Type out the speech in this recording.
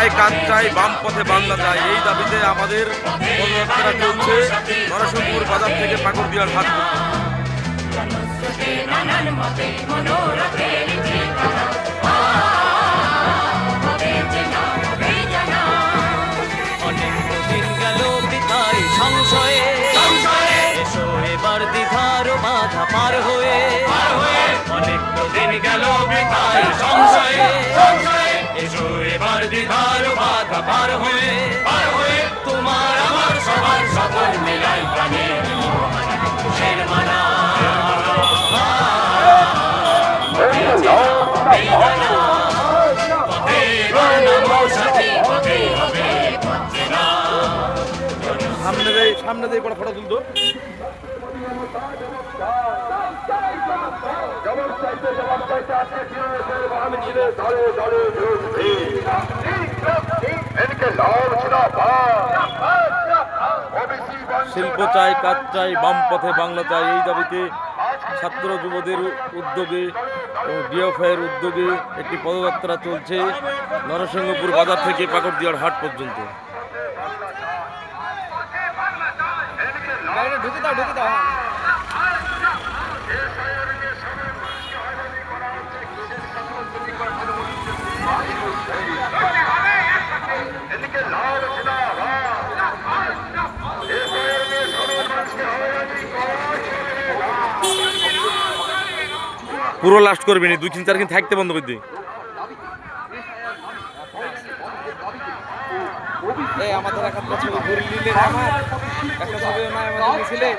চাই, কাজ চাই, বাম পথে বাংলা চাই, এই দাবিতে আমাদের পদযাত্রা চলছে নরসিংপুর বাজার থেকে পাকুড়দিয়ার হাট বাধা পার হয়ে অনেক দিন গেল বৃথায় সংশয়ে এসো এবার দ্বিধার বাধা পার হয়ে তোমার আমার সবার সকল মিলাই প্রাণে খুশির মালা সামনে দিয়ে পড়া ফটো তুলতো শিল্প চাই, কাজ চাই, বাম পথে বাংলা চাই, এই দাবিতে ছাত্র যুবদের উদ্যোগে এবং ডিএফআই এর উদ্যোগে একটি পদযাত্রা চলছে নরসিংহপুর বাজার থেকে পাকুড়দিয়ার হাট পর্যন্ত। পুরো লাস্ট করবি নি, 2-3-4 দিন থাকতে বন্ধ করে দিই। আমাদের একটা ছবি ঘুরে নিলে, আমার একটা ছবি আমাদের মিছিলে